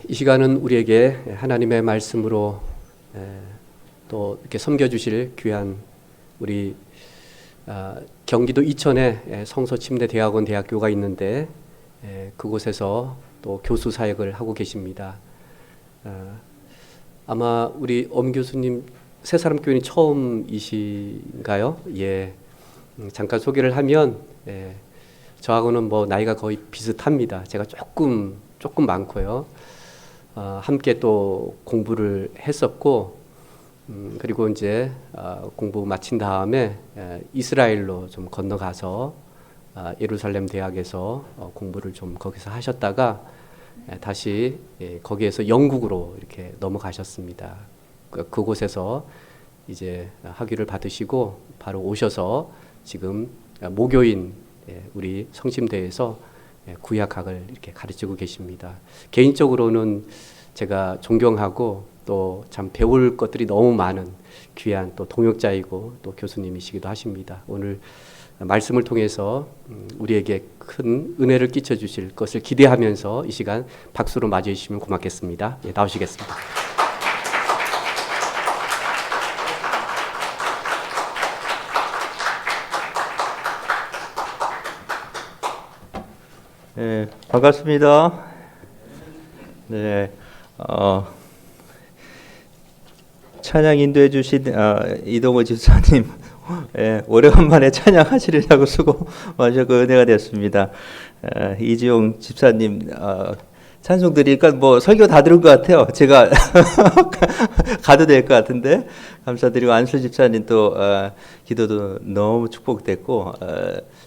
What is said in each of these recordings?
이 시간은 우리에게 하나님의 말씀으로 또 이렇게 섬겨주실 귀한 우리 경기도 이천에 성서침례대학원 대학교가 있는데 그곳에서 또 교수 사역을 하고 계십니다. 아마 우리 엄 교수님 새사람 교인이 처음이신가요? 예. 잠깐 소개를 하면 저하고는 뭐 나이가 거의 비슷합니다. 제가 조금 많고요. 함께 또 공부를 했었고, 그리고 이제 공부 마친 다음에 이스라엘로 좀 건너가서 예루살렘 대학에서 공부를 좀 거기서 하셨다가 다시 거기에서 영국으로 이렇게 넘어가셨습니다. 그곳에서 이제 학위를 받으시고 바로 오셔서 지금 모교인 우리 성심대에서 구약학을 이렇게 가르치고 계십니다. 개인적으로는 제가 존경하고 또 참 배울 것들이 너무 많은 귀한 또 동역자이고 또 교수님이시기도 하십니다. 오늘 말씀을 통해서 우리에게 큰 은혜를 끼쳐 주실 것을 기대하면서 이 시간 박수로 맞이해 주시면 고맙겠습니다. 예, 나오시겠습니다. 네, 반갑습니다. 네, 찬양 인도해 주신 이동호 집사님, 오래간만에 찬양하시려고 수고 많으셨고 은혜가 됐습니다. 이지용 집사님 찬송 드리니까 뭐 설교 다 들은 것 같아요. 제가 가도 될 것 같은데 감사드리고, 안수 집사님 또 기도도 너무 축복됐고,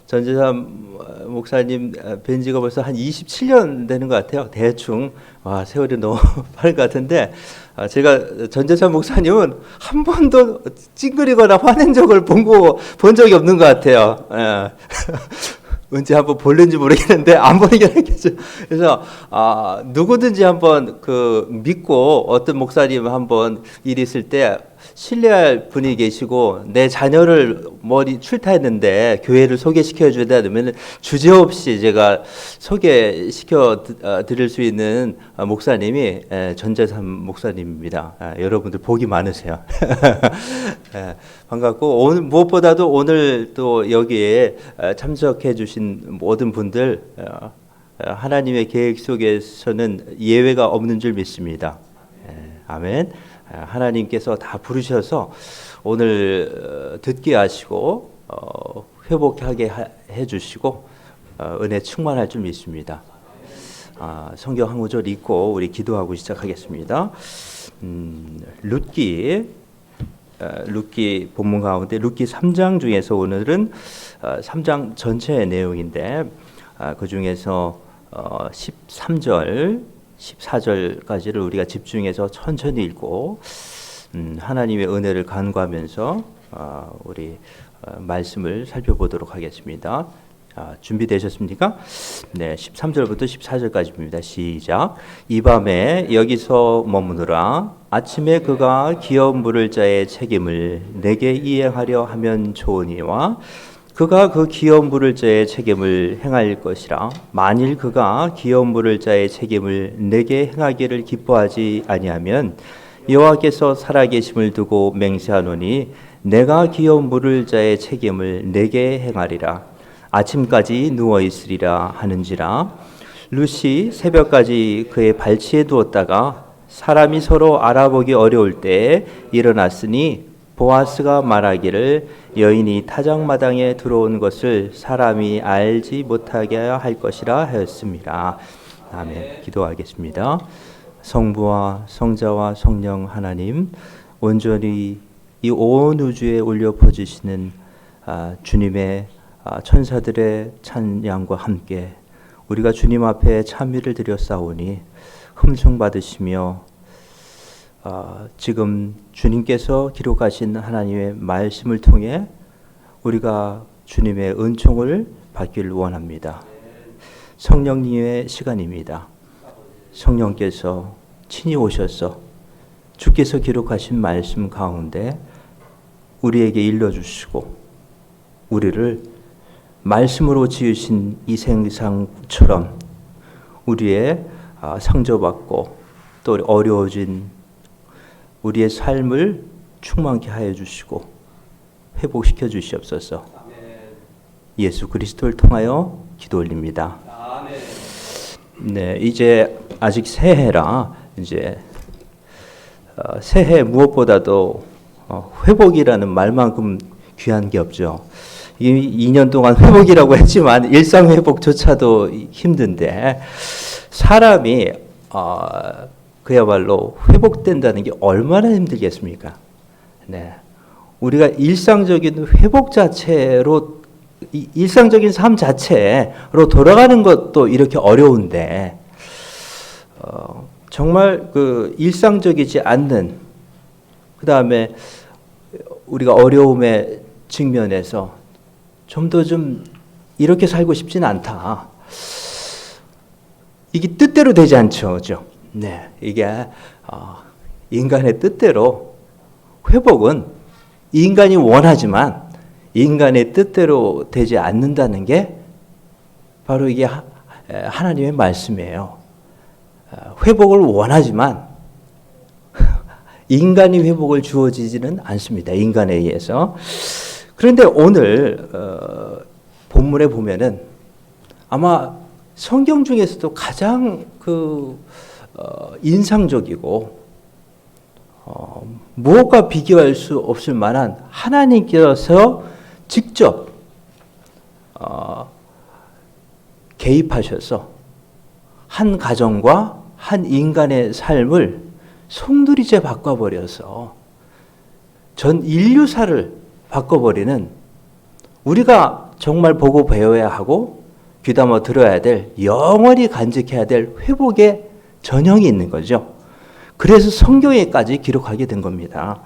전재삼 목사님 뵌 지가 벌써 한 27년 되는 것 같아요. 대충. 와, 세월이 너무 빠른 것 같은데, 제가 전재삼 목사님은 한 번도 찡그리거나 화낸 적을 본 적이 없는 것 같아요. 언제 한번 볼는지 모르겠는데 안 보이긴 했겠죠. 그래서 누구든지 한번 믿고 어떤 목사님 한번 일이 있을 때 신뢰할 분이 계시고 내 자녀를 출타했는데 교회를 소개시켜 줘야 되면 주저없이 제가 소개시켜 드릴 수 있는 목사님이 전재삼 목사님입니다. 여러분들 복이 많으세요. 반갑고, 오늘 무엇보다도 오늘 또 여기에 참석해 주신 모든 분들 하나님의 계획 속에서는 예외가 없는 줄 믿습니다. 아멘. 하나님께서 다 부르셔서 오늘 듣게 하시고 회복하게 해주시고 은혜 충만할 줄 믿습니다. 성경 한 구절 읽고 우리 기도하고 시작하겠습니다. 룻기 본문 가운데 룻기 3장 중에서 오늘은 3장 전체의 내용인데 그 중에서 13절 14절까지를 우리가 집중해서 천천히 읽고 하나님의 은혜를 간구하면서 우리 말씀을 살펴보도록 하겠습니다. 준비되셨습니까? 네, 13절부터 14절까지입니다. 시작. 이 밤에 여기서 머무느라 아침에 그가 기업 물을 자의 책임을 내게 이행하려 하면 좋으니와 그가 그 기업 물을 자의 책임을 행할 것이라. 만일 그가 기업 물을 자의 책임을 내게 행하기를 기뻐하지 아니하면 여호와께서 살아계심을 두고 맹세하노니 내가 기업 물을 자의 책임을 내게 행하리라. 아침까지 누워 있으리라 하는지라. 룻이 새벽까지 그의 발치에 두었다가 사람이 서로 알아보기 어려울 때에 일어났으니 보아스가 말하기를 여인이 타작마당에 들어온 것을 사람이 알지 못하게 할 것이라 하였습니다. 아멘. 기도하겠습니다. 성부와 성자와 성령 하나님, 온전히 이 온 우주에 울려 퍼지시는 주님의 천사들의 찬양과 함께 우리가 주님 앞에 찬미를 드렸사오니 흠중 받으시며 지금 주님께서 기록하신 하나님의 말씀을 통해 우리가 주님의 은총을 받기를 원합니다. 성령님의 시간입니다. 성령께서 친히 오셔서 주께서 기록하신 말씀 가운데 우리에게 일러주시고 우리를 말씀으로 지으신 이 세상처럼 우리의 상처받고 또 어려워진 우리의 삶을 충만케 하여 주시고 회복시켜 주시옵소서. 예수 그리스도를 통하여 기도 올립니다. 네, 이제 아직 새해라 이제 새해 무엇보다도 회복이라는 말만큼 귀한 게 없죠. 이 2년 동안 회복이라고 했지만 일상 회복조차도 힘든데 사람이 그야말로 회복된다는 게 얼마나 힘들겠습니까? 네, 우리가 일상적인 회복 자체로 일상적인 삶 자체로 돌아가는 것도 이렇게 어려운데 정말 그 일상적이지 않는 그 다음에 우리가 어려움에 직면해서 좀 더 좀 이렇게 살고 싶지는 않다. 이게 뜻대로 되지 않죠, 그죠? 네, 이게 인간의 뜻대로 회복은 인간이 원하지만 인간의 뜻대로 되지 않는다는 게 바로 이게 하나님의 말씀이에요. 회복을 원하지만 인간이 회복을 주어지지는 않습니다. 인간에 의해서. 그런데 오늘 본문에 보면은 아마 성경 중에서도 가장 인상적이고 무엇과 비교할 수 없을 만한 하나님께서 직접 개입하셔서 한 가정과 한 인간의 삶을 송두리째 바꿔버려서 전 인류사를 바꿔버리는 우리가 정말 보고 배워야 하고 귀담아 들어야 될 영원히 간직해야 될 회복의 전형이 있는 거죠. 그래서 성경에까지 기록하게 된 겁니다.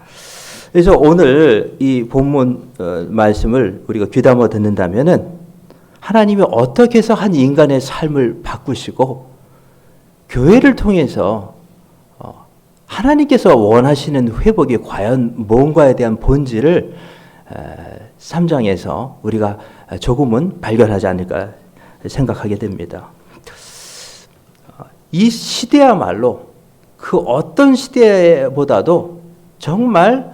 그래서 오늘 이 본문 말씀을 우리가 귀담아 듣는다면은 하나님이 어떻게 해서 한 인간의 삶을 바꾸시고 교회를 통해서 하나님께서 원하시는 회복이 과연 뭔가에 대한 본질을 3장에서 우리가 조금은 발견하지 않을까 생각하게 됩니다. 이 시대야말로 그 어떤 시대보다도 정말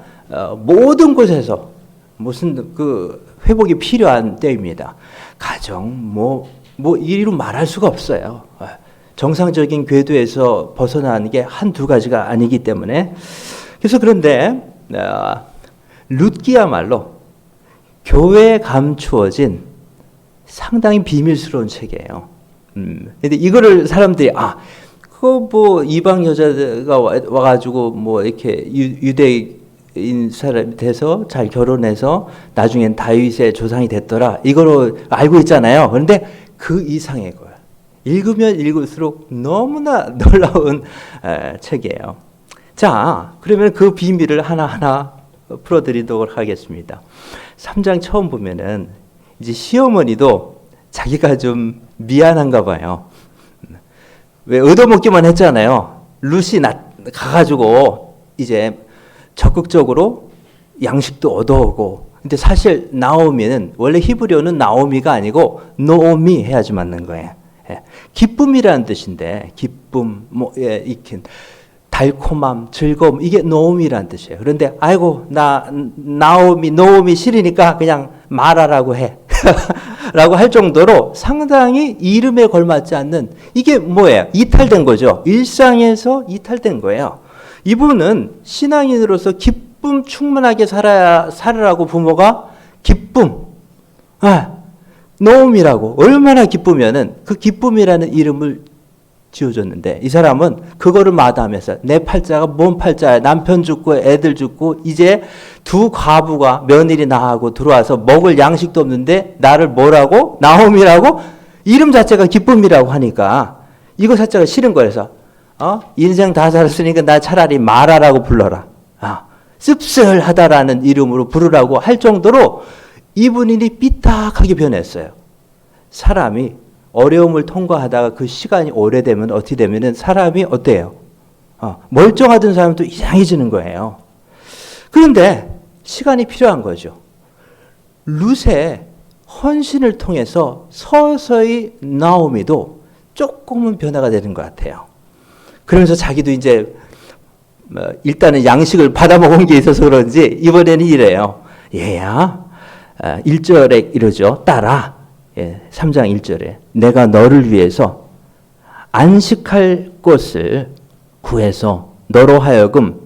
모든 곳에서 무슨 그 회복이 필요한 때입니다. 가정 이루 말할 수가 없어요. 정상적인 궤도에서 벗어나는 게 한두 가지가 아니기 때문에 그래서 그런데 룻기야말로 교회에 감추어진 상당히 비밀스러운 책이에요. 근데 이거를 사람들이 이방 여자가 와가지고 이렇게 유대인 사람이 돼서 잘 결혼해서 나중엔 다윗의 조상이 됐더라. 이거로 알고 있잖아요. 그런데 그 이상의 거예요. 읽으면 읽을수록 너무나 놀라운 책이에요. 자, 그러면 그 비밀을 하나하나 풀어드리도록 하겠습니다. 3장 처음 보면은 이제 시어머니도 자기가 좀 미안한가 봐요. 왜 얻어먹기만 했잖아요. 룻이 가가지고 이제 적극적으로 양식도 얻어오고. 근데 사실 나오미는 원래 히브리어는 나오미가 아니고 노오미 해야지 맞는 거예요. 기쁨이라는 뜻인데 기쁨 익힌 달콤함, 즐거움 이게 노음이라는 뜻이에요. 그런데 아이고 노음이 싫으니까 그냥 말하라고 해 라고 할 정도로 상당히 이름에 걸맞지 않는 이게 뭐예요? 이탈된 거죠. 일상에서 이탈된 거예요. 이분은 신앙인으로서 기쁨 충만하게 살으라고 부모가 기쁨 노음이라고 얼마나 기쁘면은 그 기쁨이라는 이름을 지어줬는데 이 사람은 그거를 마다하면서 내 팔자가 뭔 팔자야. 남편 죽고 애들 죽고 이제 두 과부가 며느리 나하고 들어와서 먹을 양식도 없는데 나를 뭐라고? 나옴이라고? 이름 자체가 기쁨이라고 하니까 이거 자체가 싫은 거여서 인생 다 살았으니까 나 차라리 마라라고 불러라. 씁쓸하다라는 이름으로 부르라고 할 정도로 이분이 삐딱하게 변했어요. 사람이 어려움을 통과하다가 그 시간이 오래되면 어떻게 되면은 사람이 어때요? 멀쩡하던 사람도 이상해지는 거예요. 그런데 시간이 필요한 거죠. 룻의 헌신을 통해서 서서히 나오미도 조금은 변화가 되는 것 같아요. 그러면서 자기도 이제 일단은 양식을 받아 먹은 게 있어서 그런지 이번에는 이래요. 얘야, 1절에 이러죠. 딸아, 3장 1절에 내가 너를 위해서 안식할 곳을 구해서 너로 하여금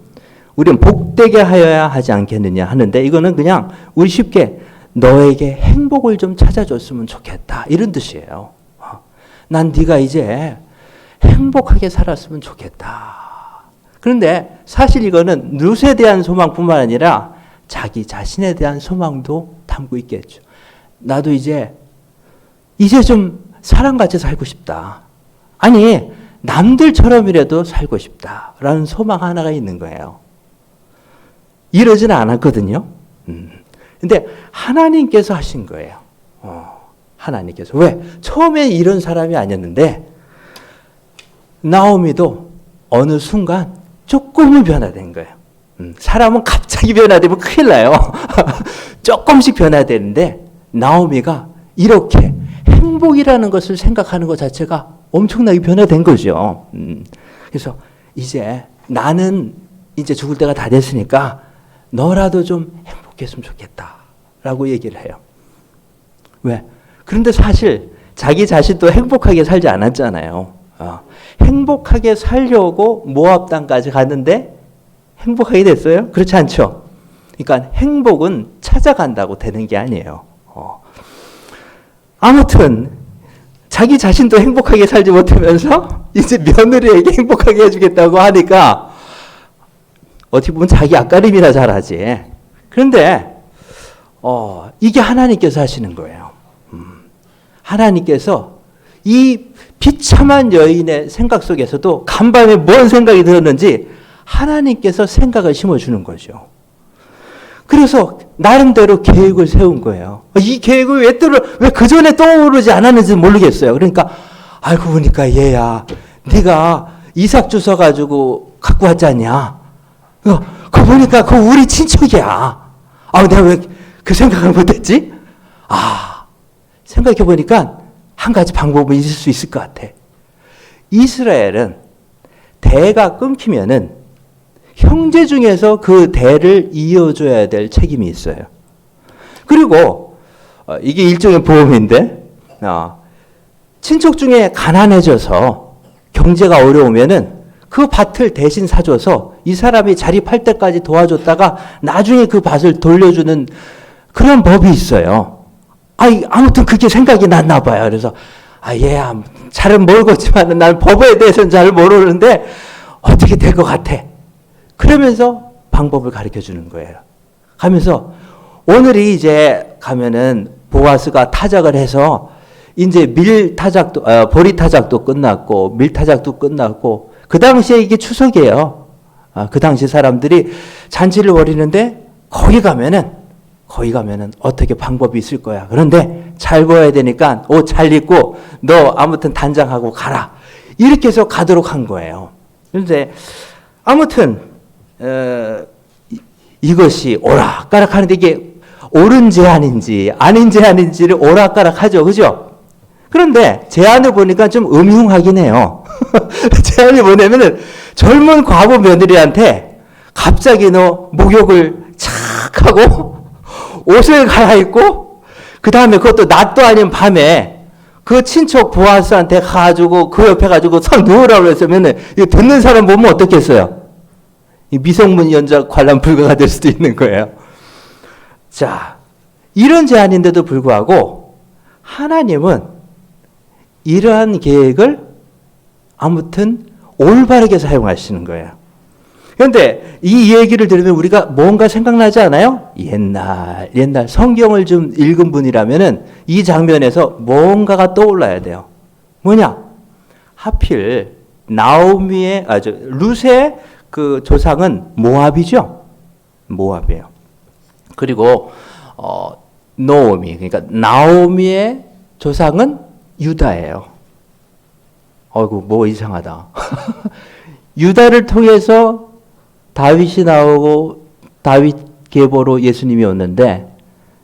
우리는 복되게 하여야 하지 않겠느냐 하는데, 이거는 그냥 우리 쉽게 너에게 행복을 좀 찾아줬으면 좋겠다 이런 뜻이에요. 난 네가 이제 행복하게 살았으면 좋겠다. 그런데 사실 이거는 룻에 대한 소망뿐만 아니라 자기 자신에 대한 소망도 담고 있겠죠. 나도 이제 좀 사람같이 살고 싶다. 아니, 남들처럼이라도 살고 싶다라는 소망 하나가 있는 거예요. 이러지는 않았거든요. 근데 하나님께서 하신 거예요. 하나님께서. 왜? 처음에 이런 사람이 아니었는데 나오미도 어느 순간 조금은 변화된 거예요. 사람은 갑자기 변화되면 큰일 나요. 조금씩 변화되는데 나오미가 이렇게 행복이라는 것을 생각하는 것 자체가 엄청나게 변화된 거죠. 그래서 이제 나는 이제 죽을 때가 다 됐으니까 너라도 좀 행복했으면 좋겠다라고 얘기를 해요. 왜? 그런데 사실 자기 자신도 행복하게 살지 않았잖아요. 행복하게 살려고 모압 땅까지 갔는데 행복하게 됐어요? 그렇지 않죠. 그러니까 행복은 찾아간다고 되는 게 아니에요. 아무튼 자기 자신도 행복하게 살지 못하면서 이제 며느리에게 행복하게 해주겠다고 하니까 어떻게 보면 자기 앞가림이나 잘하지. 그런데 이게 하나님께서 하시는 거예요. 하나님께서 이 비참한 여인의 생각 속에서도 간밤에 뭔 생각이 들었는지 하나님께서 생각을 심어주는 거죠. 그래서 나름대로 계획을 세운 거예요. 이 계획을 왜 그 전에 떠오르지 않았는지 모르겠어요. 그러니까 알고 보니까 얘야, 네가 이삭 주워 가지고 갖고 왔잖냐. 그거 보니까 그거 우리 친척이야. 내가 왜 그 생각을 못했지? 생각해 보니까 한 가지 방법은 있을 수 있을 것 같아. 이스라엘은 대가 끊기면은 형제 중에서 그 대를 이어줘야 될 책임이 있어요. 그리고 이게 일종의 보험인데, 친척 중에 가난해져서 경제가 어려우면은 그 밭을 대신 사줘서 이 사람이 자립할 때까지 도와줬다가 나중에 그 밭을 돌려주는 그런 법이 있어요. 아무튼 그게 생각이 났나 봐요. 그래서 얘야, 잘은 모르겠지만 나는 법에 대해서는 잘 모르는데 어떻게 될 것 같아. 그러면서 방법을 가르쳐 주는 거예요. 가면서 오늘이 이제 가면은 보아스가 타작을 해서 이제 보리 타작도 끝났고 밀 타작도 끝났고, 그 당시에 이게 추석이에요. 그 당시 사람들이 잔치를 벌이는데 거기 가면은 어떻게 방법이 있을 거야. 그런데 잘 보여야 되니까 옷 잘 입고 너 아무튼 단장하고 가라. 이렇게 해서 가도록 한 거예요. 그런데 아무튼 이것이 오락가락하는데 이게 옳은 제안인지 아닌 제안인지를 오락가락하죠. 그죠? 그런데 제안을 보니까 좀 음흉하긴 해요. 제안이 뭐냐면은 젊은 과부 며느리한테 갑자기 너 목욕을 착 하고 옷을 갈아입고 그 다음에 그것도 낮도 아닌 밤에 그 친척 보아스한테 가지고 그 옆에 가지고 상 누우라고 했으면은 이거 듣는 사람 보면 어떻겠어요? 미성년자 관람 불가가 될 수도 있는 거예요. 자, 이런 제안인데도 불구하고 하나님은 이러한 계획을 아무튼 올바르게 사용하시는 거예요. 그런데 이 얘기를 들으면 우리가 뭔가 생각나지 않아요? 옛날 성경을 좀 읽은 분이라면은 이 장면에서 뭔가가 떠올라야 돼요. 뭐냐? 하필 룻의 그 조상은 모압이죠. 모압이에요. 그리고 노오미, 그러니까 나오미의 조상은 유다예요. 뭐 이상하다. 유다를 통해서 다윗이 나오고 다윗 계보로 예수님이 왔는데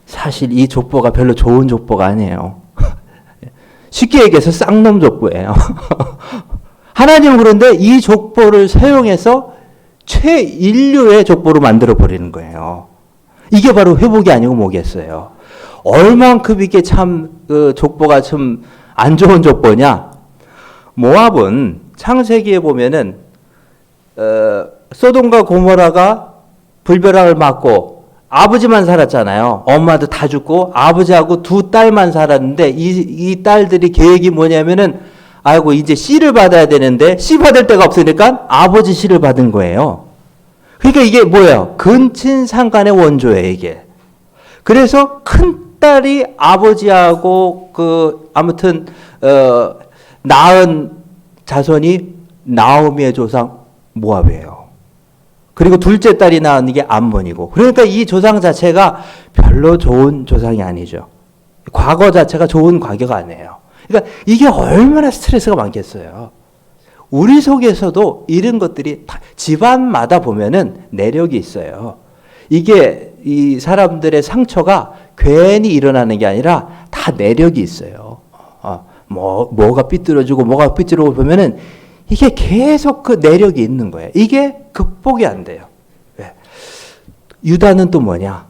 사실 이 족보가 별로 좋은 족보가 아니에요. 쉽게 얘기해서 쌍놈 족보예요. 하나님은 그런데 이 족보를 사용해서 최인류의 족보로 만들어 버리는 거예요. 이게 바로 회복이 아니고 뭐겠어요. 얼만큼 이게 참 족보가 좀 안 좋은 족보냐. 모압은 창세기에 보면은 소돔과 고모라가 불벼락을 맞고 아버지만 살았잖아요. 엄마도 다 죽고 아버지하고 두 딸만 살았는데 이 딸들이 계획이 뭐냐면은 아이고 이제 씨를 받아야 되는데 씨 받을 데가 없으니까 아버지 씨를 받은 거예요. 그러니까 이게 뭐예요? 근친상간의 원조예요, 이게. 그래서 큰 딸이 아버지하고 아무튼 낳은 자손이 나오미의 조상 모압이에요. 그리고 둘째 딸이 낳은 게 암몬이고. 그러니까 이 조상 자체가 별로 좋은 조상이 아니죠. 과거 자체가 좋은 과거가 아니에요. 그러니까 이게 얼마나 스트레스가 많겠어요. 우리 속에서도 이런 것들이 다 집안마다 보면은 내력이 있어요. 이게 이 사람들의 상처가 괜히 일어나는 게 아니라 다 내력이 있어요. 뭐가 삐뚤어지고 뭐가 삐뚤어지고 보면은 이게 계속 그 내력이 있는 거예요. 이게 극복이 안 돼요. 왜? 유다는 또 뭐냐?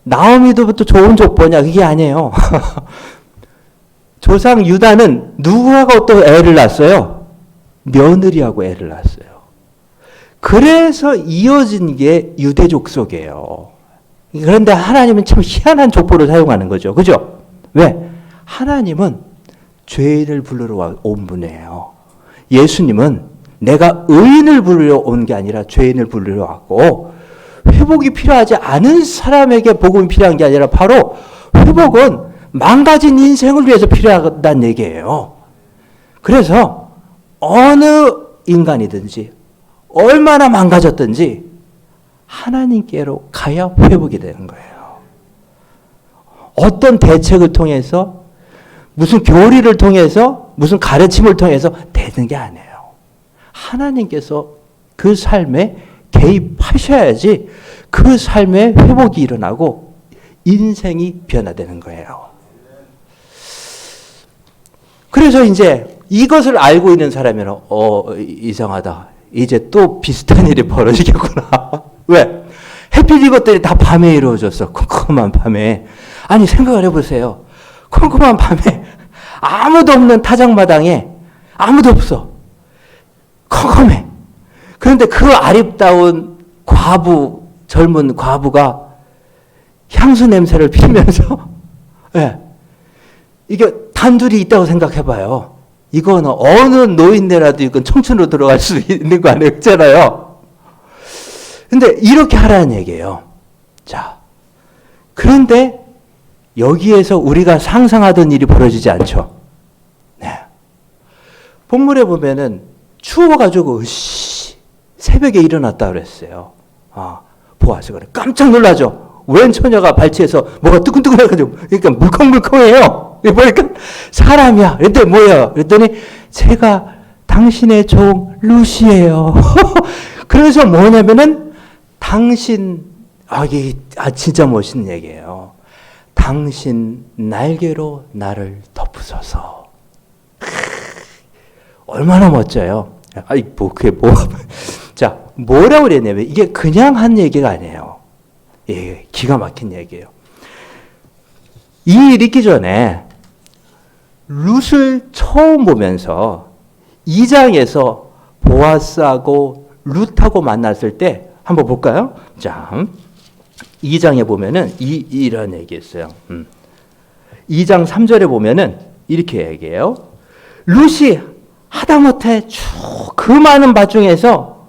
나오미도 또 좋은 족보냐? 그게 아니에요. 조상 유다는 누구하고 또 애를 낳았어요? 며느리하고 애를 낳았어요. 그래서 이어진 게 유대 족속이에요. 그런데 하나님은 참 희한한 족보를 사용하는 거죠. 그죠? 왜? 하나님은 죄인을 부르러 온 분이에요. 예수님은 내가 의인을 부르러 온 게 아니라 죄인을 부르러 왔고, 회복이 필요하지 않은 사람에게 복음이 필요한 게 아니라 바로 회복은 망가진 인생을 위해서 필요하다는 얘기예요. 그래서 어느 인간이든지 얼마나 망가졌든지 하나님께로 가야 회복이 되는 거예요. 어떤 대책을 통해서, 무슨 교리를 통해서, 무슨 가르침을 통해서 되는 게 아니에요. 하나님께서 그 삶에 개입하셔야지 그 삶에 회복이 일어나고 인생이 변화되는 거예요. 그래서 이제 이것을 알고 있는 사람이면 이상하다. 이제 또 비슷한 일이 벌어지겠구나. 왜? 해필 이것들이 다 밤에 이루어졌어. 컴컴한 밤에. 아니 생각을 해보세요. 컴컴한 밤에 아무도 없는 타작마당에 아무도 없어. 컴컴해. 그런데 그 아름다운 젊은 과부가 향수 냄새를 피면서 네. 이게 단둘이 있다고 생각해봐요. 이건 어느 노인네라도 이건 청춘으로 들어갈 수 있는 거 아니잖아요. 근데 이렇게 하라는 얘기예요. 자, 그런데 여기에서 우리가 상상하던 일이 벌어지지 않죠. 네. 본문에 보면은 추워가지고 새벽에 일어났다 그랬어요. 보아스가 그래. 깜짝 놀라죠. 웬 처녀가 발치해서 뭐가 뜨끈뜨끈해가지고 그러니까 물컹물컹해요. 보니까 사람이야. 그랬더니 뭐예요? 그랬더니 제가 당신의 종 루시예요. 그래서 뭐냐면은 당신 이게 진짜 멋있는 얘기예요. 당신 날개로 나를 덮으소서. 얼마나 멋져요. 자, 뭐라고 그랬냐면 이게 그냥 한 얘기가 아니에요. 예, 기가 막힌 얘기예요. 이 일 있기 전에 룻을 처음 보면서 2장에서 보아스하고 룻하고 만났을 때 한번 볼까요? 자, 2장에 보면은 이런 얘기 있어요. 2장 3절에 보면은 이렇게 얘기해요. 룻이 하다못해 쭉 그 많은 밭 중에서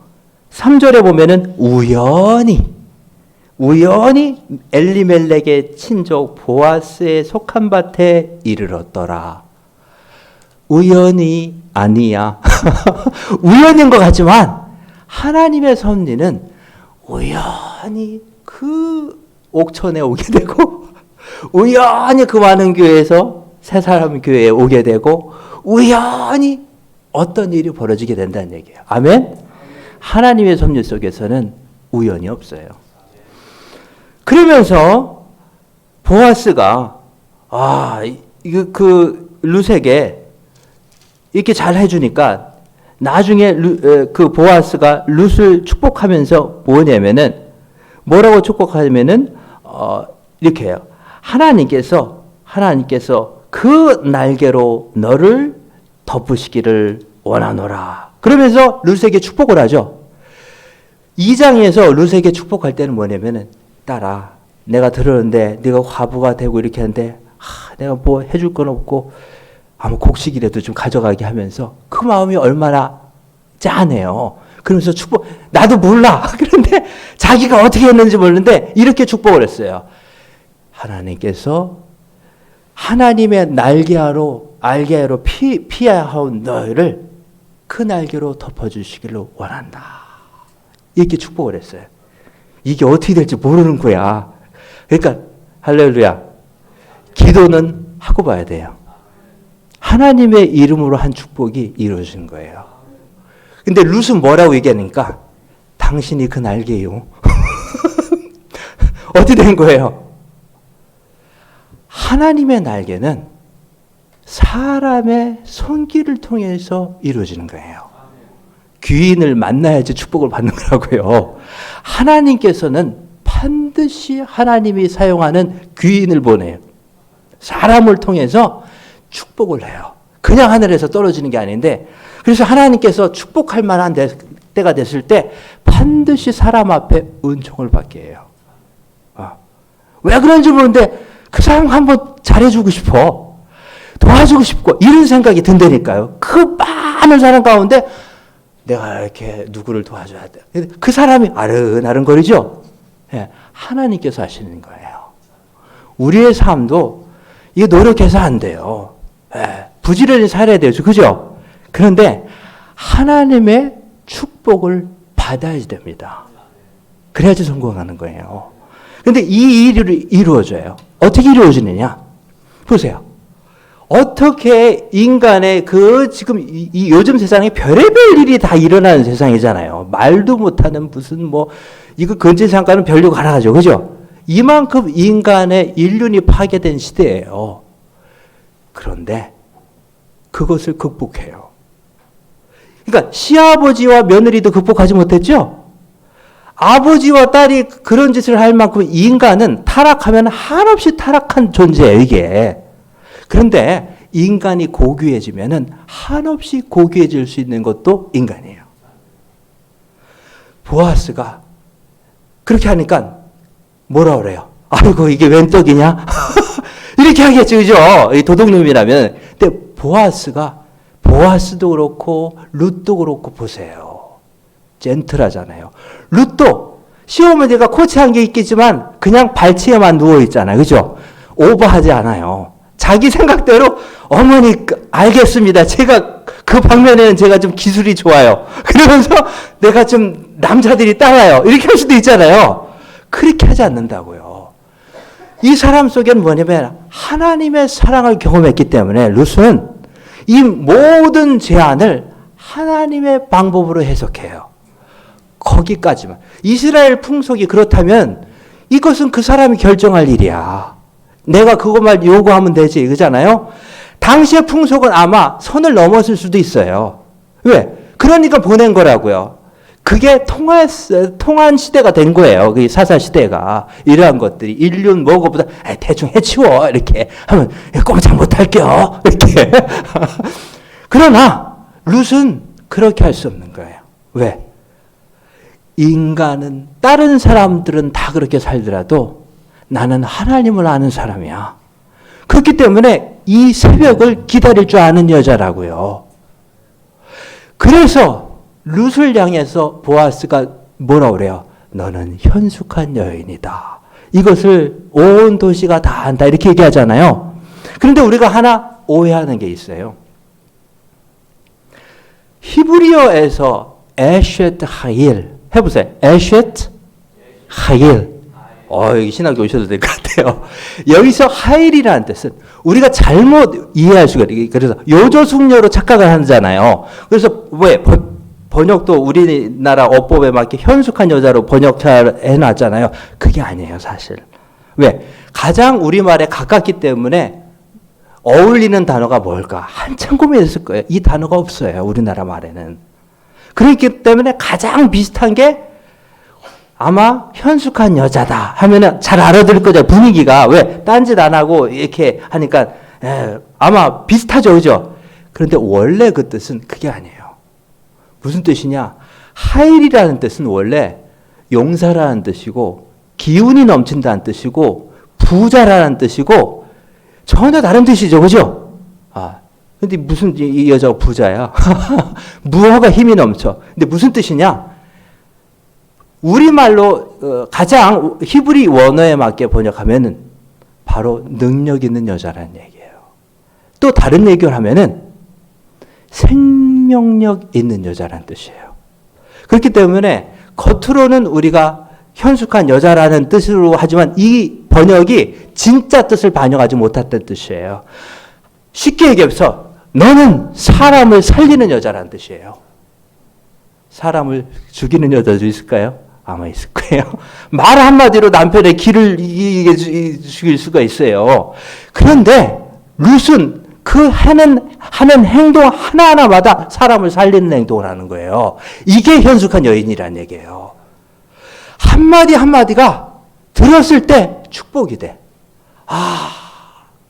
3절에 보면은 우연히 엘리멜렉의 친족 보아스에 속한 밭에 이르렀더라. 우연이 아니야. 우연인 것 같지만 하나님의 섭리는 우연히 그 옥천에 오게 되고 우연히 그 많은 교회에서 새 사람 교회에 오게 되고 우연히 어떤 일이 벌어지게 된다는 얘기예요. 아멘? 하나님의 섭리 속에서는 우연이 없어요. 그러면서 보아스가 룻에게 이렇게 잘 해주니까 나중에 그 보아스가 룻을 축복하면서 뭐냐면은 뭐라고 축복하냐면은 이렇게 해요. 하나님께서 그 날개로 너를 덮으시기를 원하노라. 그러면서 룻에게 축복을 하죠. 2장에서 룻에게 축복할 때는 뭐냐면은 딸아, 내가 들었는데 네가 과부가 되고 이렇게 하는데 내가 뭐 해줄 건 없고 아무 곡식이라도 좀 가져가게 하면서 그 마음이 얼마나 짠해요. 그러면서 축복, 나도 몰라. 그런데 자기가 어떻게 했는지 모르는데 이렇게 축복을 했어요. 하나님께서 하나님의 날개로 피해야 할 너희를 그 날개로 덮어주시기를 원한다. 이렇게 축복을 했어요. 이게 어떻게 될지 모르는 거야. 그러니까 할렐루야. 기도는 하고 봐야 돼요. 하나님의 이름으로 한 축복이 이루어진 거예요. 근데 룻은 뭐라고 얘기하니까 당신이 그 날개요. 어떻게 된 거예요? 하나님의 날개는 사람의 손길을 통해서 이루어지는 거예요. 귀인을 만나야지 축복을 받는 거라고요. 하나님께서는 반드시 하나님이 사용하는 귀인을 보내요. 사람을 통해서 축복을 해요. 그냥 하늘에서 떨어지는 게 아닌데, 그래서 하나님께서 축복할 만한 때가 됐을 때 반드시 사람 앞에 은총을 받게 해요. 왜 그런지 모르는데 그 사람 한번 잘해주고 싶어. 도와주고 싶고 이런 생각이 든다니까요. 그 많은 사람 가운데 내가 이렇게 누구를 도와줘야 돼. 그 사람이 아른아른거리죠. 예, 하나님께서 하시는 거예요. 우리의 삶도 이게 노력해서 안 돼요. 예, 부지런히 살아야 돼요. 그죠? 그런데 하나님의 축복을 받아야 됩니다. 그래야지 성공하는 거예요. 그런데 이 일이 이루어져요. 어떻게 이루어지느냐? 보세요. 어떻게 인간의 지금 이 요즘 세상에 별의별 일이 다 일어나는 세상이잖아요. 말도 못하는 무슨 이거 근처상가는 별리고 하나 가죠. 그죠? 이만큼 인간의 인륜이 파괴된 시대예요. 그런데 그것을 극복해요. 그러니까 시아버지와 며느리도 극복하지 못했죠? 아버지와 딸이 그런 짓을 할 만큼 인간은 타락하면 한없이 타락한 존재예요, 이게. 그런데 인간이 고귀해지면은 한없이 고귀해질 수 있는 것도 인간이에요. 보아스가 그렇게 하니까 뭐라 그래요? 아이고, 이게 웬 떡이냐? 이렇게 하겠죠, 그죠? 이 도둑놈이라면. 근데 보아스도 그렇고, 룻도 그렇고, 보세요. 젠틀하잖아요. 룻도 시어머니가 코치한 게 있겠지만 그냥 발치에만 누워있잖아요. 그죠? 오버하지 않아요. 자기 생각대로 어머니 알겠습니다. 제가 그 방면에는 제가 좀 기술이 좋아요. 그러면서 내가 좀 남자들이 따라요. 이렇게 할 수도 있잖아요. 그렇게 하지 않는다고요. 이 사람 속에는 뭐냐면 하나님의 사랑을 경험했기 때문에 룻은 이 모든 제안을 하나님의 방법으로 해석해요. 거기까지만. 이스라엘 풍속이 그렇다면 이것은 그 사람이 결정할 일이야. 내가 그것만 요구하면 되지. 이거잖아요. 당시의 풍속은 아마 선을 넘었을 수도 있어요. 왜? 그러니까 보낸 거라고요. 그게 통한 시대가 된 거예요. 그 사사 시대가. 이러한 것들이 인륜 뭐고보다 대충 해치워. 이렇게 하면 꼼짝 못할게요. 이렇게. 그러나 룻은 그렇게 할 수 없는 거예요. 왜? 인간은 다른 사람들은 다 그렇게 살더라도 나는 하나님을 아는 사람이야. 그렇기 때문에 이 새벽을 기다릴 줄 아는 여자라고요. 그래서 룻을 향해서 보아스가 뭐라 그래요? 너는 현숙한 여인이다. 이것을 온 도시가 다 안다. 이렇게 얘기하잖아요. 그런데 우리가 하나 오해하는 게 있어요. 히브리어에서 에셋 하일 해보세요. 에셋 하일. 여기 신학교 오셔도 될 것 같아요. 여기서 하일이라는 뜻은 우리가 잘못 이해할 수가 있어요. 그래서 요조숙녀로 착각을 하잖아요. 그래서 왜 번역도 우리나라 어법에 맞게 현숙한 여자로 번역해 놨잖아요. 그게 아니에요, 사실. 왜? 가장 우리말에 가깝기 때문에 어울리는 단어가 뭘까? 한참 고민했을 거예요. 이 단어가 없어요, 우리나라 말에는. 그렇기 때문에 가장 비슷한 게 아마 현숙한 여자다 하면은 잘 알아들을 거죠. 분위기가. 왜? 딴짓 안 하고 이렇게 하니까 아마 비슷하죠. 그죠? 그런데 원래 그 뜻은 그게 아니에요. 무슨 뜻이냐? 하일이라는 뜻은 원래 용사라는 뜻이고 기운이 넘친다는 뜻이고 부자라는 뜻이고 전혀 다른 뜻이죠. 그죠? 근데 무슨 이 여자가 부자야? 무허가 힘이 넘쳐. 근데 무슨 뜻이냐? 우리말로 가장 히브리 원어에 맞게 번역하면은 바로 능력 있는 여자라는 얘기예요. 또 다른 얘기를 하면은 생명력 있는 여자라는 뜻이에요. 그렇기 때문에 겉으로는 우리가 현숙한 여자라는 뜻으로 하지만 이 번역이 진짜 뜻을 반영하지 못했다는 뜻이에요. 쉽게 얘기해서 너는 사람을 살리는 여자라는 뜻이에요. 사람을 죽이는 여자도 있을까요? 아마 있을 거예요. 말 한마디로 남편의 길을 죽일 수가 있어요. 그런데 룻은 그 하는 행동 하나하나마다 사람을 살리는 행동을 하는 거예요. 이게 현숙한 여인이라는 얘기예요. 한마디 한마디가 들었을 때 축복이 돼.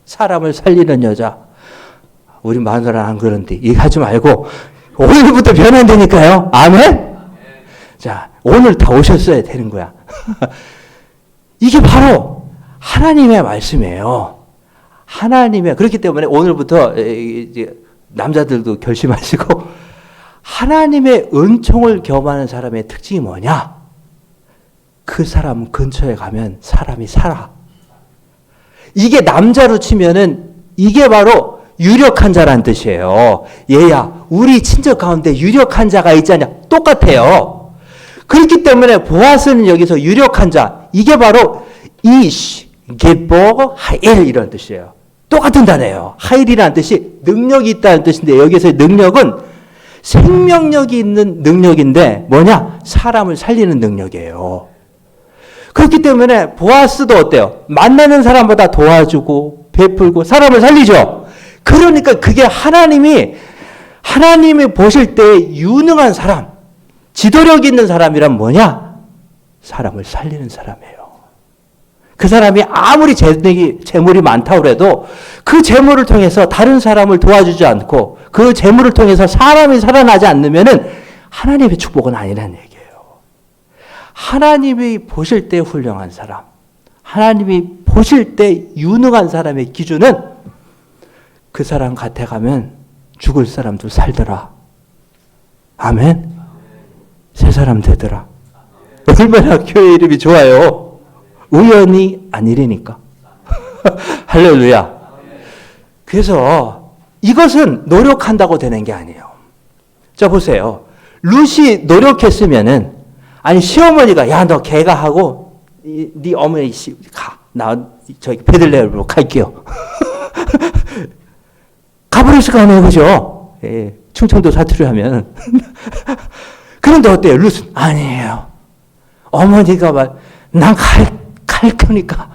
사람을 살리는 여자. 우리 마누라는 안 그런데 얘기하지 말고 오늘부터 변한다니까요. 아멘? 자, 오늘 다 오셨어야 되는 거야. 이게 바로 하나님의 말씀이에요. 그렇기 때문에 오늘부터 이제 남자들도 결심하시고 하나님의 은총을 경험하는 사람의 특징이 뭐냐? 그 사람 근처에 가면 사람이 살아. 이게 남자로 치면은 이게 바로 유력한 자란 뜻이에요. 얘야, 우리 친척 가운데 유력한 자가 있잖냐? 똑같아요. 그렇기 때문에 보아스는 여기서 유력한 자, 이게 바로 이시, 게보, 하일 이런 뜻이에요. 똑같은 단어예요. 하일이라는 뜻이 능력이 있다는 뜻인데 여기서의 능력은 생명력이 있는 능력인데 뭐냐? 사람을 살리는 능력이에요. 그렇기 때문에 보아스도 어때요? 만나는 사람보다 도와주고 베풀고 사람을 살리죠. 그러니까 그게 하나님이 보실 때 유능한 사람, 지도력 있는 사람이란 뭐냐? 사람을 살리는 사람이에요. 그 사람이 아무리 재물이 많다고 해도 그 재물을 통해서 다른 사람을 도와주지 않고 그 재물을 통해서 사람이 살아나지 않으면은 하나님의 축복은 아니라는 얘기예요. 하나님이 보실 때 훌륭한 사람, 하나님이 보실 때 유능한 사람의 기준은 그 사람 곁에 가면 죽을 사람도 살더라. 아멘. 새 사람 되더라. 얼마나 교회 이름이 좋아요. 우연이 아니라니까. 할렐루야. 그래서 이것은 노력한다고 되는 게 아니에요. 자, 보세요. 룻이 노력했으면은, 아니, 시어머니가, 야, 너 걔가 하고, 네 어머니, 가. 나, 저기, 베들레헴으로 갈게요. 가버렸을 거 아니에요, 그죠? 예, 충청도 사투리 하면. 그런데 어때요? 룻은? 아니에요. 어머니가 난 갈 거니까.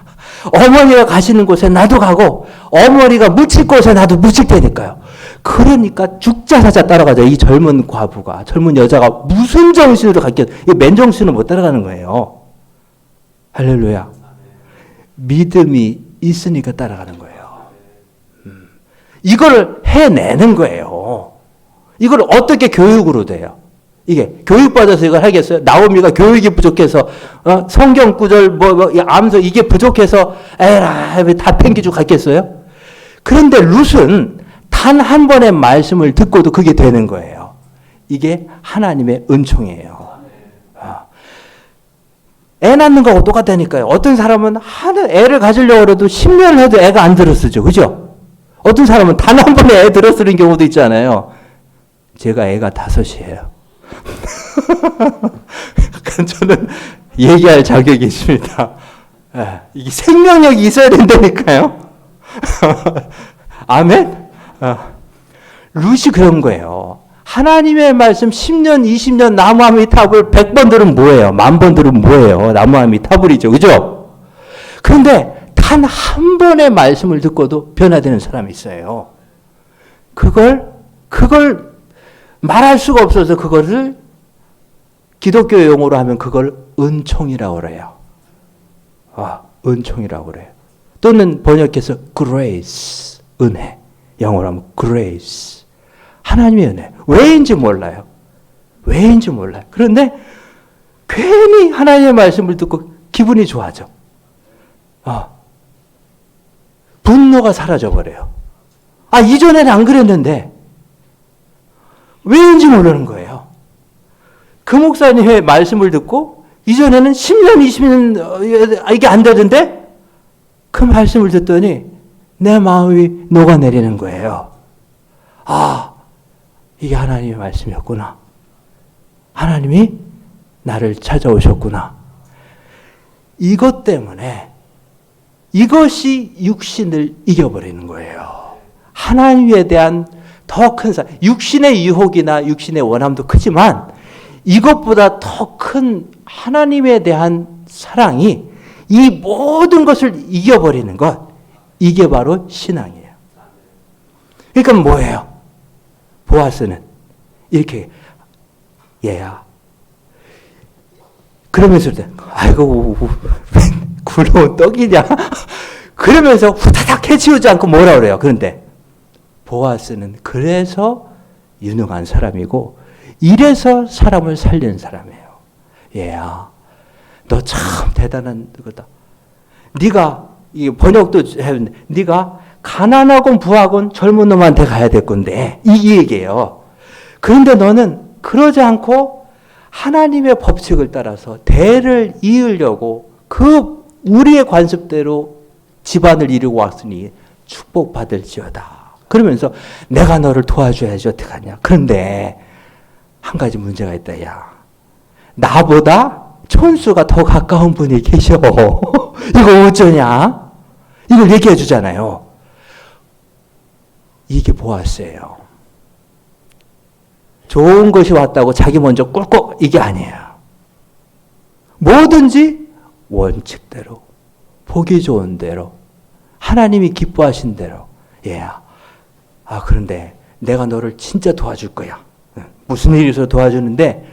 어머니가 가시는 곳에 나도 가고, 어머니가 묻힐 곳에 나도 묻힐 테니까요. 그러니까 죽자 사자 따라가죠. 이 젊은 과부가, 젊은 여자가 무슨 정신으로 갔겠어요? 이 맨정신은 못 따라가는 거예요. 할렐루야. 믿음이 있으니까 따라가는 거예요. 이걸 해내는 거예요. 이걸 어떻게 교육으로 돼요? 이게 교육받아서 이걸 하겠어요? 나오미가 교육이 부족해서 성경 구절 암서 이게 부족해서 에라 다 팽기주고 갔겠어요? 그런데 룻은 단 한 번의 말씀을 듣고도 그게 되는 거예요. 이게 하나님의 은총이에요. 애 낳는 거하고 똑같다니까요. 어떤 사람은 애를 가지려고 해도 10년을 해도 애가 안 들었으죠. 그죠? 어떤 사람은 단 한 번에 애 들어쓰는 경우도 있잖아요. 제가 애가 5이에요. 저는 얘기할 자격이 있습니다. 이게 생명력이 있어야 된다니까요. 아멘? 룻이 그런 거예요. 하나님의 말씀 10년, 20년 나무아미 타불 100번 들으면 뭐예요? 10,000번 들으면 뭐예요? 나무아미 타불이죠. 그죠? 그런데 단 한 번의 말씀을 듣고도 변화되는 사람이 있어요. 그걸 말할 수가 없어서 그거를 기독교 용어로 하면 그걸 은총이라고 그래요. 은총이라고 그래요. 또는 번역해서 grace, 은혜. 영어로 하면 grace. 하나님의 은혜. 왜인지 몰라요. 왜인지 몰라요. 그런데 괜히 하나님의 말씀을 듣고 기분이 좋아져. 분노가 사라져버려요. 이전에는 안 그랬는데 왜인지 모르는 거예요. 그 목사님의 말씀을 듣고 이전에는 10년, 20년 이게 안 되던데 그 말씀을 듣더니 내 마음이 녹아내리는 거예요. 이게 하나님의 말씀이었구나. 하나님이 나를 찾아오셨구나. 이것 때문에 이것이 육신을 이겨버리는 거예요. 하나님에 대한 더 큰 사랑, 육신의 유혹이나 육신의 원함도 크지만 이것보다 더 큰 하나님에 대한 사랑이 이 모든 것을 이겨버리는 것, 이게 바로 신앙이에요. 그러니까 뭐예요? 보아스는 이렇게 얘야. 그러면서 아이고 굴러온 떡이냐? 그러면서 후다닥 해치우지 않고 뭐라 그래요? 그런데 보아스는 그래서 유능한 사람이고 이래서 사람을 살리는 사람이에요. 얘야, 너 참 대단한 거다. 네가 이 번역도 했는데 네가 가난하건 부하건 젊은 놈한테 가야 될 건데 이 얘기예요. 그런데 너는 그러지 않고 하나님의 법칙을 따라서 대를 이으려고 그 우리의 관습대로 집안을 이루고 왔으니 축복받을지어다. 그러면서 내가 너를 도와줘야지 어떡하냐. 그런데 한 가지 문제가 있다. 야, 나보다 촌수가 더 가까운 분이 계셔. 이거 어쩌냐? 이걸 얘기해 주잖아요. 이게 보았어요. 좋은 것이 왔다고 자기 먼저 꿀꺽 이게 아니에요. 뭐든지 원칙대로, 보기 좋은 대로, 하나님이 기뻐하신 대로. 얘야, 그런데 내가 너를 진짜 도와줄 거야. 무슨 일이 있어서 도와주는데,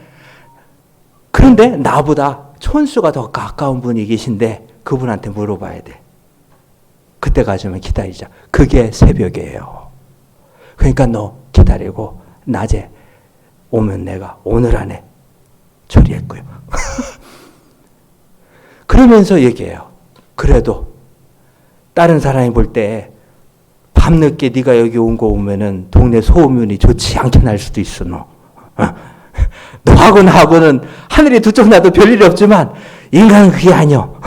그런데 나보다 촌수가 더 가까운 분이 계신데 그분한테 물어봐야 돼. 그때까지만 기다리자. 그게 새벽이에요. 그러니까 너 기다리고 낮에 오면 내가 오늘 안에 처리할 거예요. 그러면서 얘기해요. 그래도 다른 사람이 볼 때 밤늦게 네가 여기 온 거 오면은 동네 소음이 좋지 않게 날 수도 있어. 너하고 나하고는 하늘이 두 쪽 나도 별일이 없지만 인간은 그게 아니요.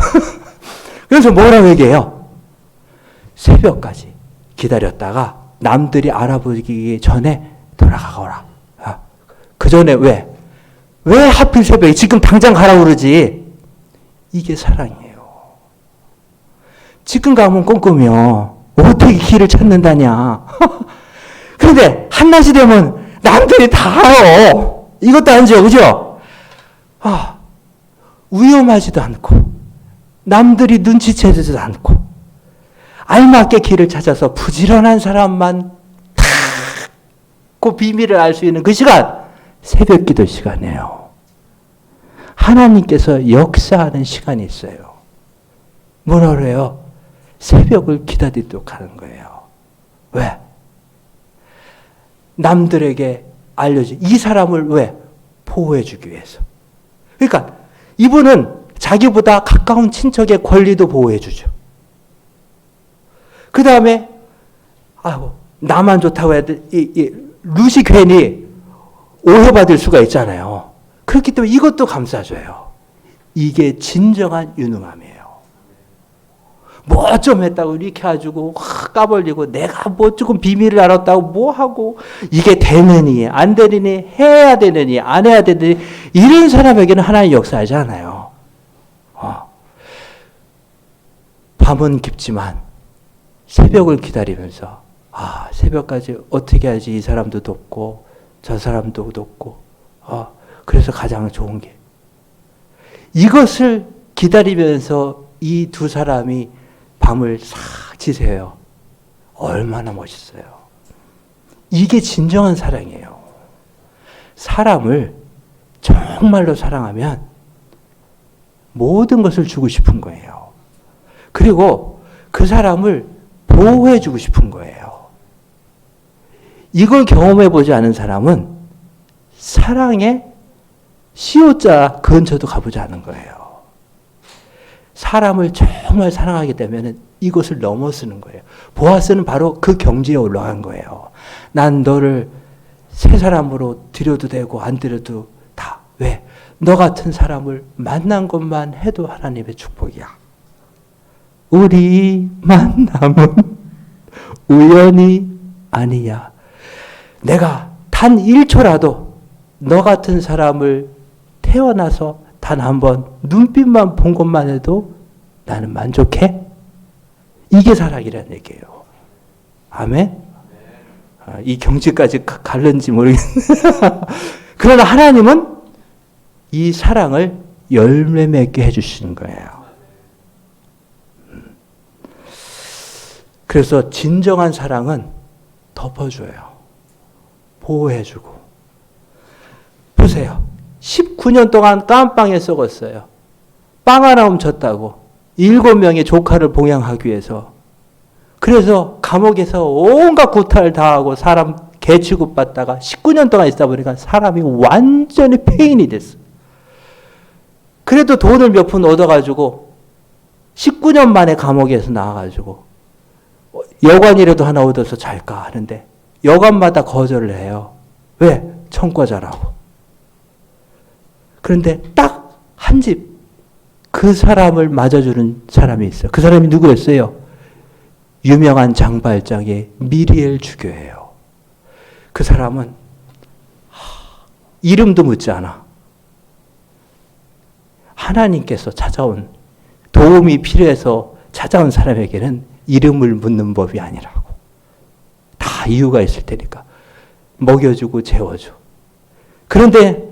그래서 뭐라고 얘기해요? 새벽까지 기다렸다가 남들이 알아보기 전에 돌아가거라. 그 전에 왜 하필 새벽에 지금 당장 가라고 그러지? 이게 사랑이에요. 지금 가면 꼼꼼이요. 어떻게 길을 찾는다냐. 그런데 한낮이 되면 남들이 다 알아. 이것도 아니죠. 그죠? 위험하지도 않고 남들이 눈치채지도 않고 알맞게 길을 찾아서 부지런한 사람만 딱 그 비밀을 알 수 있는 그 시간, 새벽 기도 시간이에요. 하나님께서 역사하는 시간이 있어요. 뭐라 그래요? 새벽을 기다리도록 하는 거예요. 왜? 남들에게 알려주 이 사람을 왜? 보호해주기 위해서. 그러니까 이분은 자기보다 가까운 친척의 권리도 보호해주죠. 그 다음에 나만 좋다고 해야 돼. 룻이 괜히 오해받을 수가 있잖아요. 그렇기 때문에 이것도 감싸줘요. 이게 진정한 유능함이에요. 뭐 좀 했다고 이렇게 해가지고 까벌리고 내가 뭐 조금 비밀을 알았다고 뭐 하고 이게 되느니 안 되느니 해야 되느니 안 해야 되느니 이런 사람에게는 하나님 역사하지 않아요. 밤은 깊지만 새벽을 기다리면서 새벽까지 어떻게 하지 이 사람도 돕고 저 사람도 돕고 그래서 가장 좋은 게 이것을 기다리면서 이 두 사람이 밤을 싹 지새요. 얼마나 멋있어요. 이게 진정한 사랑이에요. 사람을 정말로 사랑하면 모든 것을 주고 싶은 거예요. 그리고 그 사람을 보호해 주고 싶은 거예요. 이걸 경험해 보지 않은 사람은 사랑의 시옷자 근처도 가보지 않은 거예요. 사람을 정말 사랑하게 되면 이것을 넘어서는 거예요. 보아스는 바로 그 경지에 올라간 거예요. 난 너를 새 사람으로 드려도 되고 안 드려도 다. 왜? 너 같은 사람을 만난 것만 해도 하나님의 축복이야. 우리 만남은 우연이 아니야. 내가 단 1초라도 너 같은 사람을 태어나서 단 한 번 눈빛만 본 것만 해도 나는 만족해? 이게 사랑이라는 얘기예요. 아멘? 이 경지까지 갈는지 모르겠는데 그러나 하나님은 이 사랑을 열매 맺게 해주시는 거예요. 그래서 진정한 사랑은 덮어줘요. 보호해주고. 보세요. 19년 동안 깜빵에 썩었어요. 빵 하나 훔쳤다고 7명의 조카를 봉양하기 위해서. 그래서 감옥에서 온갖 구타를 당하고 사람 개 취급받다가 19년 동안 있다 보니까 사람이 완전히 폐인이 됐어. 그래도 돈을 몇 푼 얻어가지고 19년 만에 감옥에서 나와가지고 여관이라도 하나 얻어서 잘까 하는데 여관마다 거절을 해요. 왜? 청과자라고. 그런데 딱 한 집 그 사람을 맞아주는 사람이 있어요. 그 사람이 누구였어요? 유명한 장발장의 미리엘 주교예요. 그 사람은 이름도 묻지 않아. 하나님께서 찾아온 도움이 필요해서 찾아온 사람에게는 이름을 묻는 법이 아니라고. 다 이유가 있을 테니까. 먹여주고 재워줘. 그런데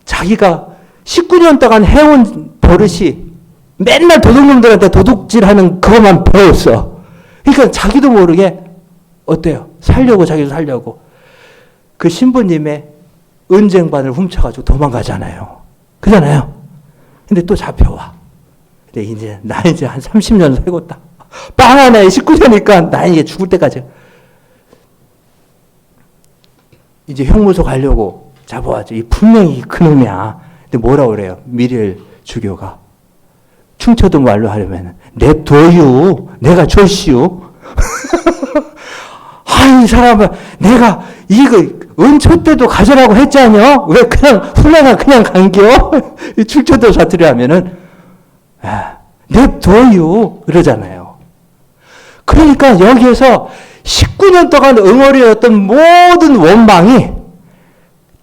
자기가 19년 동안 해온 버릇이 맨날 도둑놈들한테 도둑질하는 그것만 배웠어. 그러니까 자기도 모르게 어때요? 살려고 자기도 살려고. 그 신부님의 은쟁반을 훔쳐가지고 도망가잖아요. 그잖아요. 근데 또 잡혀와. 근데 이제 나 이제 한 30년 살겠다. 빵 하나에 19세니까 나 이게 죽을 때까지. 이제 형무소 가려고 잡아왔죠. 이 분명히 그놈이야. 근데 뭐라 그래요? 미리엘 주교가. 충청도 말로 하려면 냅둬요. 내가 줬시오. 이 사람은 내가 이거 은초 때도 가져라고 했잖여. 왜 그냥 훌륭한 그냥 간겨? 충청도 사투리 하면은 냅둬요 그러잖아요. 그러니까 여기에서 19년 동안 응어리였던 모든 원망이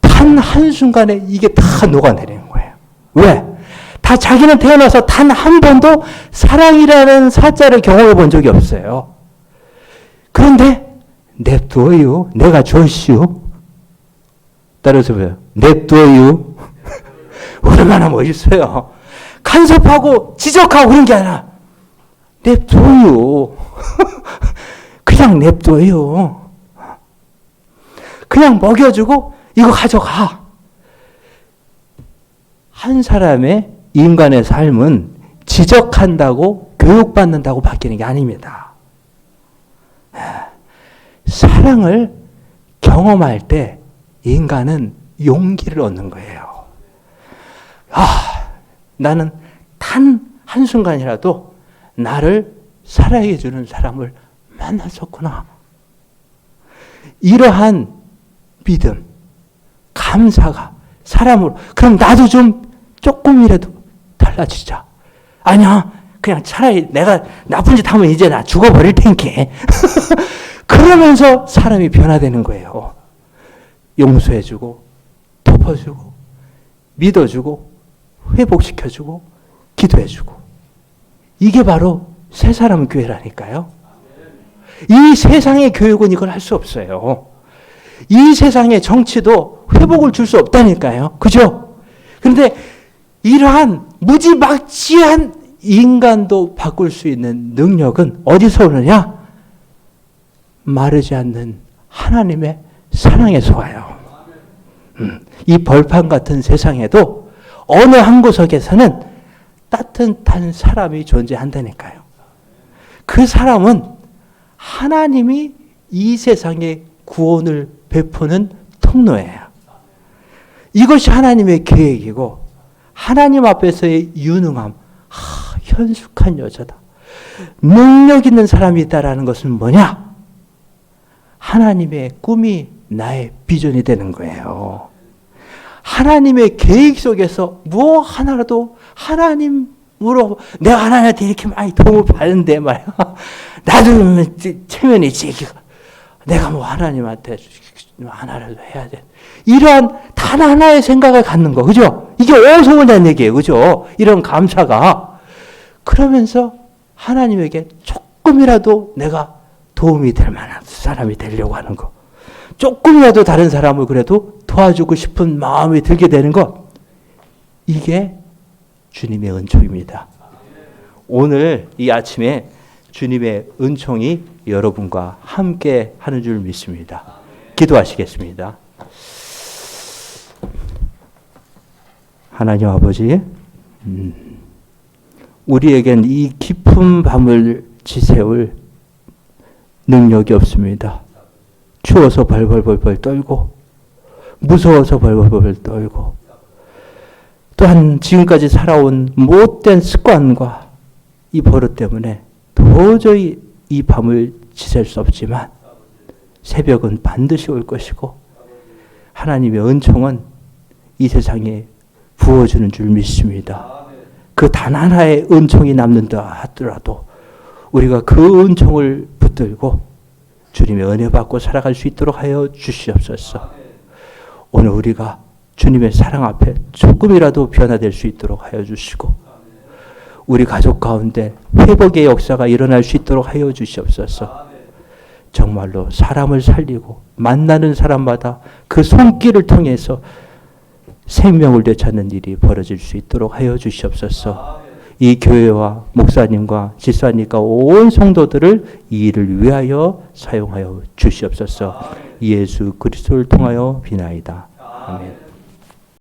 단 한순간에 이게 다 녹아내리는 거예요. 왜? 다 자기는 태어나서 단 한 번도 사랑이라는 사자를 경험해 본 적이 없어요. 그런데 냅둬요. 내가 줬시오. 따라서 뭐예요? 냅둬요. 얼마나 멋있어요. 간섭하고 지적하고 그런 게 아니라 냅둬요. 그냥 냅둬요. 그냥 먹여주고 이거 가져가. 한 사람의 인간의 삶은 지적한다고 교육받는다고 바뀌는 게 아닙니다. 사랑을 경험할 때 인간은 용기를 얻는 거예요. 나는 단 한순간이라도 나를 사랑해 주는 사람을 만났었구나. 이러한 믿음, 감사가 사람으로, 그럼 나도 좀 조금이라도 달라지자. 아니야, 그냥 차라리 내가 나쁜 짓 하면 이제 나 죽어버릴 텐게. 그러면서 사람이 변화되는 거예요. 용서해주고, 덮어주고, 믿어주고, 회복시켜주고, 기도해주고. 이게 바로 새 사람 교회라니까요. 이 세상의 교육은 이걸 할 수 없어요. 이 세상의 정치도 회복을 줄 수 없다니까요. 그죠? 그런데 이러한 무지막지한 인간도 바꿀 수 있는 능력은 어디서 오느냐? 마르지 않는 하나님의 사랑에서 와요. 이 벌판 같은 세상에도 어느 한 구석에서는 따뜻한 사람이 존재한다니까요. 그 사람은 하나님이 이 세상에 구원을 베푸는 통로예요. 이것이 하나님의 계획이고 하나님 앞에서의 유능함, 현숙한 여자다. 능력 있는 사람이다라는 것은 뭐냐? 하나님의 꿈이 나의 비전이 되는 거예요. 하나님의 계획 속에서 뭐 하나라도 하나님으로 내가 하나님한테 이렇게 많이 도움을 받는데 말이야. 나도 체면이지. 내가 뭐 하나님한테 하나라도 해야 돼. 이러한 단 하나의 생각을 갖는 거, 그죠? 이게 어디서 오냐는 얘기예요, 그죠? 이런 감사가. 그러면서 하나님에게 조금이라도 내가 도움이 될 만한 사람이 되려고 하는 거. 조금이라도 다른 사람을 그래도 도와주고 싶은 마음이 들게 되는 것. 이게 주님의 은총입니다. 오늘 이 아침에 주님의 은총이 여러분과 함께 하는 줄 믿습니다. 기도하시겠습니다. 하나님 아버지, 우리에겐 이 깊은 밤을 지새울 능력이 없습니다. 추워서 벌벌벌벌 떨고 무서워서 벌벌벌 떨고 또한 지금까지 살아온 못된 습관과 이 버릇 때문에 도저히 이 밤을 지샐 수 없지만 새벽은 반드시 올 것이고 하나님의 은총은 이 세상에 부어주는 줄 믿습니다. 그 단 하나의 은총이 남는다 하더라도 우리가 그 은총을 붙들고 주님의 은혜 받고 살아갈 수 있도록 하여 주시옵소서. 오늘 우리가 주님의 사랑 앞에 조금이라도 변화될 수 있도록 하여 주시고 우리 가족 가운데 회복의 역사가 일어날 수 있도록 하여 주시옵소서. 정말로 사람을 살리고 만나는 사람마다 그 손길을 통해서 생명을 되찾는 일이 벌어질 수 있도록 하여 주시옵소서. 이 교회와 목사님과 집사님과 온 성도들을 이 일을 위하여 사용하여 주시옵소서. 예수 그리스도를 통하여 비나이다. 아멘.